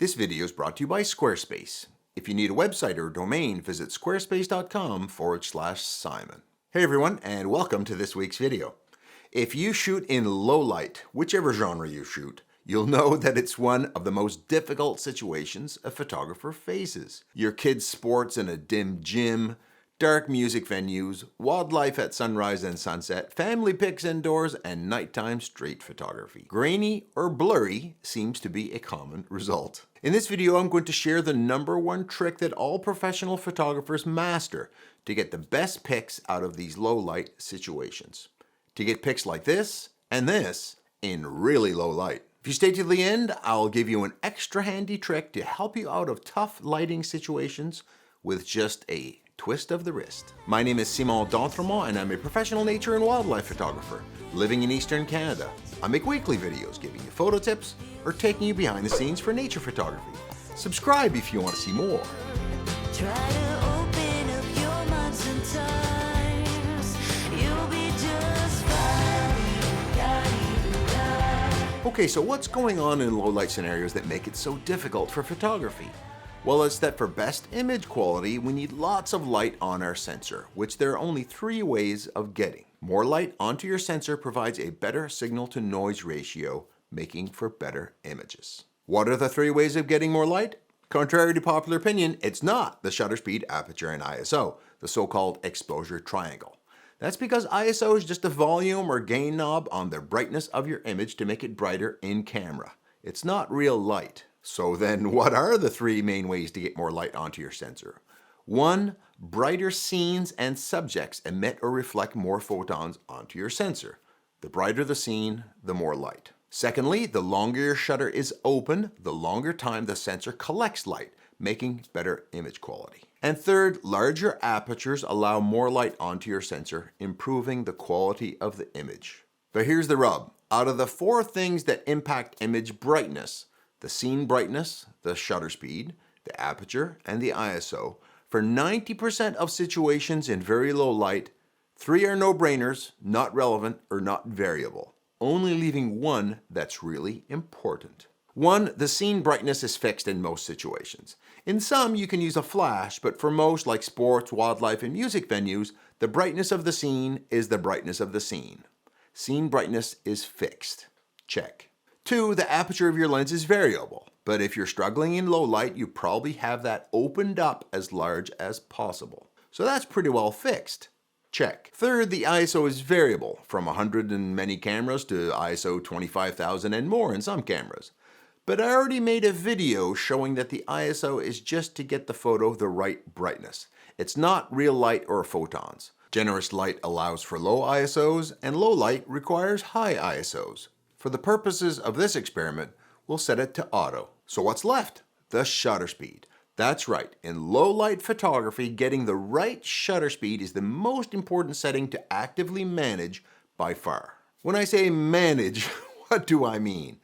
This video is brought to you by Squarespace. If you need a website or domain, visit squarespace.com/Simon. Hey everyone, and welcome to this week's video. If you shoot in low light, whichever genre you shoot, you'll know that it's one of the most difficult situations a photographer faces. Your kid's sports in a dim gym, dark music venues, wildlife at sunrise and sunset, family pics indoors, and nighttime street photography. Grainy or blurry seems to be a common result. In this video, I'm going to share the #1 trick that all professional photographers master to get the best pics out of these low light situations. To get pics like this and this in really low light. If you stay to the end, I'll give you an extra handy trick to help you out of tough lighting situations with just a twist of the wrist. My name is Simon d'Entremont and I'm a professional nature and wildlife photographer living in Eastern Canada. I make weekly videos giving you photo tips or taking you behind the scenes for nature photography. Subscribe if you want to see more. Try to open up your mind sometimes. You'll be just fine. Okay, so what's going on in low light scenarios that make it so difficult for photography? Well, it's that for best image quality, we need lots of light on our sensor, which there are only 3 ways of getting. More light onto your sensor provides a better signal to noise ratio, making for better images. What are the 3 ways of getting more light? Contrary to popular opinion, it's not the shutter speed, aperture, and ISO, the so-called exposure triangle. That's because ISO is just a volume or gain knob on the brightness of your image to make it brighter in camera. It's not real light. So then what are the 3 main ways to get more light onto your sensor? 1. Brighter scenes and subjects emit or reflect more photons onto your sensor. The brighter the scene, the more light. Secondly, the longer your shutter is open, the longer time the sensor collects light, making better image quality. And third, larger apertures allow more light onto your sensor, improving the quality of the image. But here's the rub. Out of the 4 things that impact image brightness, the scene brightness, the shutter speed, the aperture, and the ISO, for 90% of situations in very low light, 3 are no-brainers, not relevant, or not variable, only leaving 1 that's really important. 1. The scene brightness is fixed in most situations. In some, you can use a flash, but for most, like sports, wildlife, and music venues, the brightness of the scene is the brightness of the scene. Scene brightness is fixed. Check. 2. The aperture of your lens is variable, but if you're struggling in low light, you probably have that opened up as large as possible. So that's pretty well fixed. Check. 3rd, the ISO is variable, from 100 in many cameras to ISO 25,000 and more in some cameras. But I already made a video showing that the ISO is just to get the photo the right brightness. It's not real light or photons. Generous light allows for low ISOs, and low light requires high ISOs. For the purposes of this experiment, we'll set it to auto. So what's left? The shutter speed. That's right, in low light photography, getting the right shutter speed is the most important setting to actively manage by far. When I say manage, what do I mean?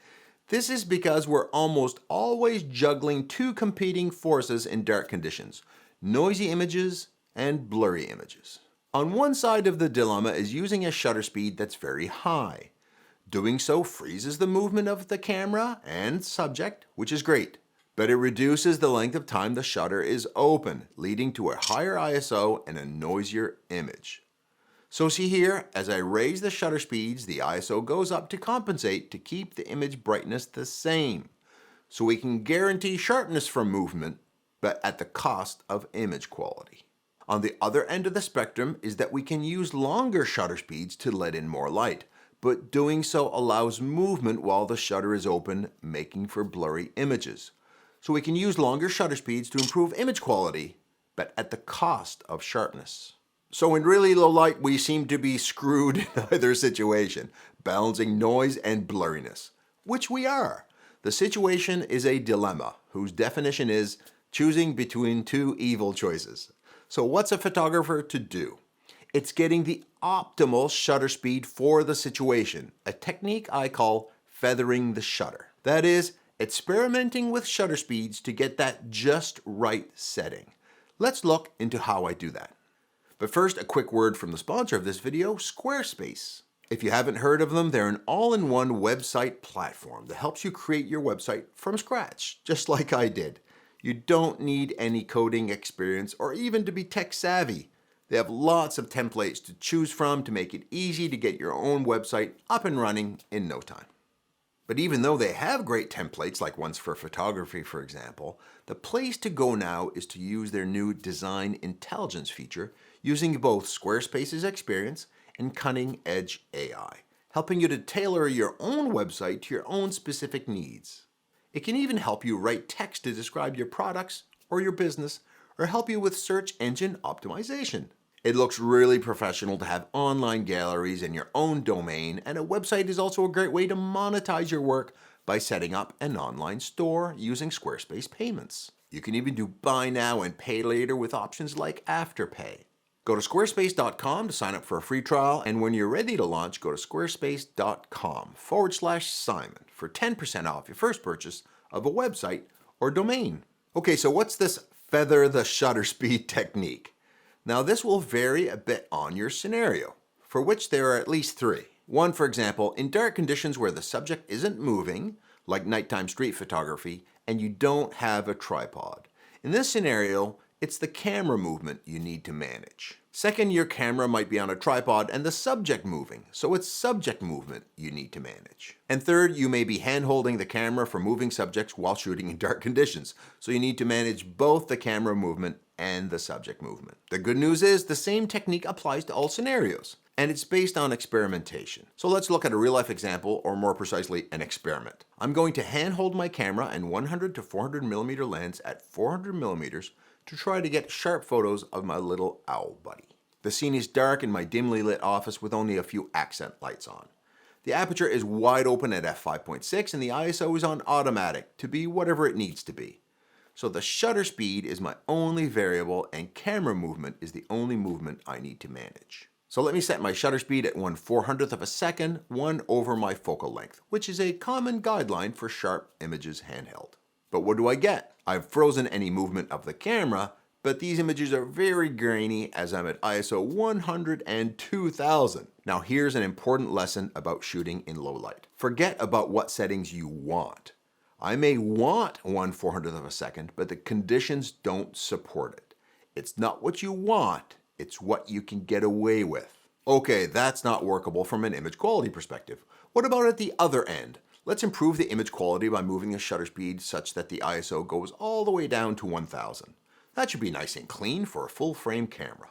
This is because we're almost always juggling 2 competing forces in dark conditions: noisy images and blurry images. On one side of the dilemma is using a shutter speed that's very high. Doing so freezes the movement of the camera and subject, which is great, but it reduces the length of time the shutter is open, leading to a higher ISO and a noisier image. So see here, as I raise the shutter speeds, the ISO goes up to compensate to keep the image brightness the same. So we can guarantee sharpness from movement, but at the cost of image quality. On the other end of the spectrum is that we can use longer shutter speeds to let in more light, but doing so allows movement while the shutter is open, making for blurry images. So we can use longer shutter speeds to improve image quality, but at the cost of sharpness. So in really low light, we seem to be screwed in either situation, balancing noise and blurriness, which we are. The situation is a dilemma, whose definition is choosing between 2 evil choices. So what's a photographer to do? It's getting the optimal shutter speed for the situation, a technique I call feathering the shutter. That is, experimenting with shutter speeds to get that just right setting. Let's look into how I do that. But first, a quick word from the sponsor of this video, Squarespace. If you haven't heard of them, they're an all-in-one website platform that helps you create your website from scratch, just like I did. You don't need any coding experience or even to be tech savvy. They have lots of templates to choose from to make it easy to get your own website up and running in no time. But even though they have great templates, like ones for photography, for example, the place to go now is to use their new Design Intelligence feature using both Squarespace's experience and cutting-edge AI, helping you to tailor your own website to your own specific needs. It can even help you write text to describe your products or your business, or help you with search engine optimization. It looks really professional to have online galleries in your own domain, and a website is also a great way to monetize your work by setting up an online store using Squarespace payments. You can even do buy now and pay later with options like Afterpay. Go to squarespace.com to sign up for a free trial, and when you're ready to launch, go to squarespace.com/Simon for 10% off your first purchase of a website or domain. Okay, so what's this feather the shutter speed technique? Now, this will vary a bit on your scenario, for which there are at least three. One, for example, in dark conditions where the subject isn't moving, like nighttime street photography, and you don't have a tripod. In this scenario, it's the camera movement you need to manage. Second, your camera might be on a tripod and the subject moving, so it's subject movement you need to manage. And third, you may be hand-holding the camera for moving subjects while shooting in dark conditions, so you need to manage both the camera movement and the subject movement. The good news is the same technique applies to all scenarios, and it's based on experimentation. So let's look at a real-life example, or more precisely, an experiment. I'm going to hand-hold my camera and 100 to 400 millimeter lens at 400 millimeters to try to get sharp photos of my little owl buddy. The scene is dark in my dimly lit office with only a few accent lights on. The aperture is wide open at f5.6 and the ISO is on automatic to be whatever it needs to be. So the shutter speed is my only variable and camera movement is the only movement I need to manage. So let me set my shutter speed at 1/400th of a second, 1 over my focal length, which is a common guideline for sharp images handheld. But what do I get? I've frozen any movement of the camera, but these images are very grainy as I'm at ISO 100 and 2000. Now here's an important lesson about shooting in low light. Forget about what settings you want. I may want 1/400th of a second, but the conditions don't support it. It's not what you want, it's what you can get away with. Okay, that's not workable from an image quality perspective. What about at the other end? Let's improve the image quality by moving the shutter speed such that the ISO goes all the way down to 1000. That should be nice and clean for a full frame camera.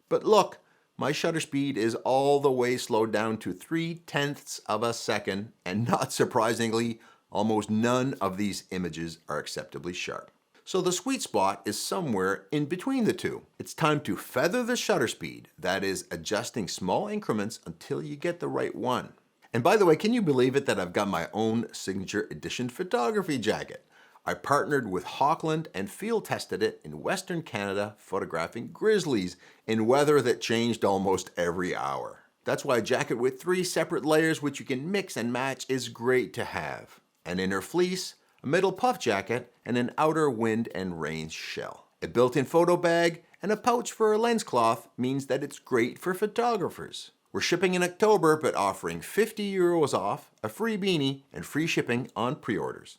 But look, my shutter speed is all the way slowed down to 0.3 of a second, and not surprisingly, almost none of these images are acceptably sharp. So the sweet spot is somewhere in between the two. It's time to feather the shutter speed, that is, adjusting small increments until you get the right one. And by the way, can you believe it that I've got my own signature edition photography jacket? I partnered with Hawkland and field tested it in Western Canada, photographing grizzlies in weather that changed almost every hour. That's why a jacket with 3 separate layers which you can mix and match is great to have. An inner fleece, a middle puff jacket, and an outer wind and rain shell. A built-in photo bag and a pouch for a lens cloth means that it's great for photographers. We're shipping in October, but offering €50 off, a free beanie, and free shipping on pre-orders.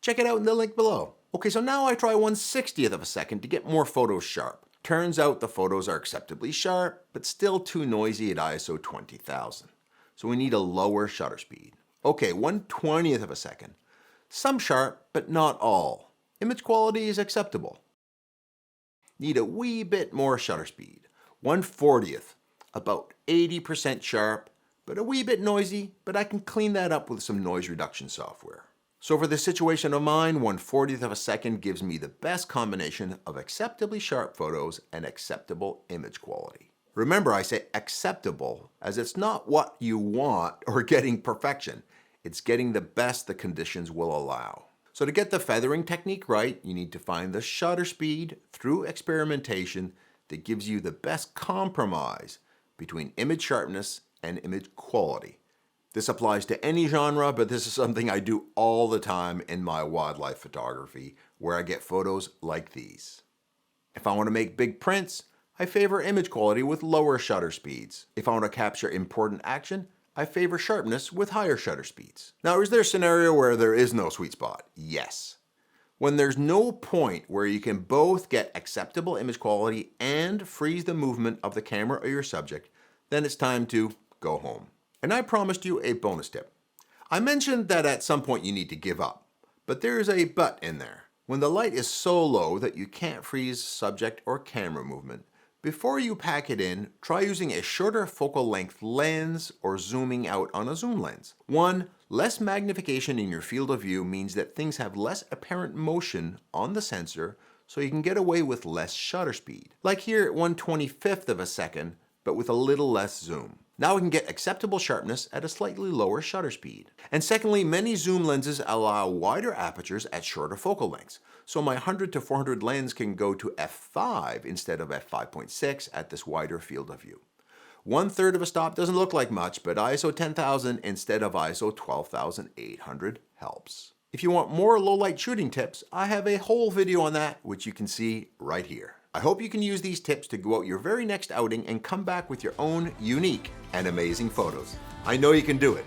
Check it out in the link below. Okay, so now I try 1/60th of a second to get more photos sharp. Turns out the photos are acceptably sharp, but still too noisy at ISO 20,000. So we need a lower shutter speed. Okay, 1/20th of a second. Some sharp, but not all. Image quality is acceptable. Need a wee bit more shutter speed. 1/40th. About 80% sharp, but a wee bit noisy, but I can clean that up with some noise reduction software. So for this situation of mine, 1/40th of a second gives me the best combination of acceptably sharp photos and acceptable image quality. Remember, I say acceptable, as it's not what you want or getting perfection. It's getting the best the conditions will allow. So to get the feathering technique right, you need to find the shutter speed through experimentation that gives you the best compromise between image sharpness and image quality. This applies to any genre, but this is something I do all the time in my wildlife photography, where I get photos like these. If I want to make big prints, I favor image quality with lower shutter speeds. If I want to capture important action, I favor sharpness with higher shutter speeds. Now, is there a scenario where there is no sweet spot? Yes. When there's no point where you can both get acceptable image quality and freeze the movement of the camera or your subject, then it's time to go home. And I promised you a bonus tip. I mentioned that at some point you need to give up, but there's a but in there. When the light is so low that you can't freeze subject or camera movement, before you pack it in, try using a shorter focal length lens or zooming out on a zoom lens. One, less magnification in your field of view means that things have less apparent motion on the sensor, so you can get away with less shutter speed. Like here at 1/25th of a second, but with a little less zoom. Now we can get acceptable sharpness at a slightly lower shutter speed. And secondly, many zoom lenses allow wider apertures at shorter focal lengths. So my 100 to 400 lens can go to f5 instead of f5.6 at this wider field of view. 1/3 of a stop doesn't look like much, but ISO 10,000 instead of ISO 12,800 helps. If you want more low light shooting tips, I have a whole video on that, which you can see right here. I hope you can use these tips to go out your very next outing and come back with your own unique and amazing photos. I know you can do it.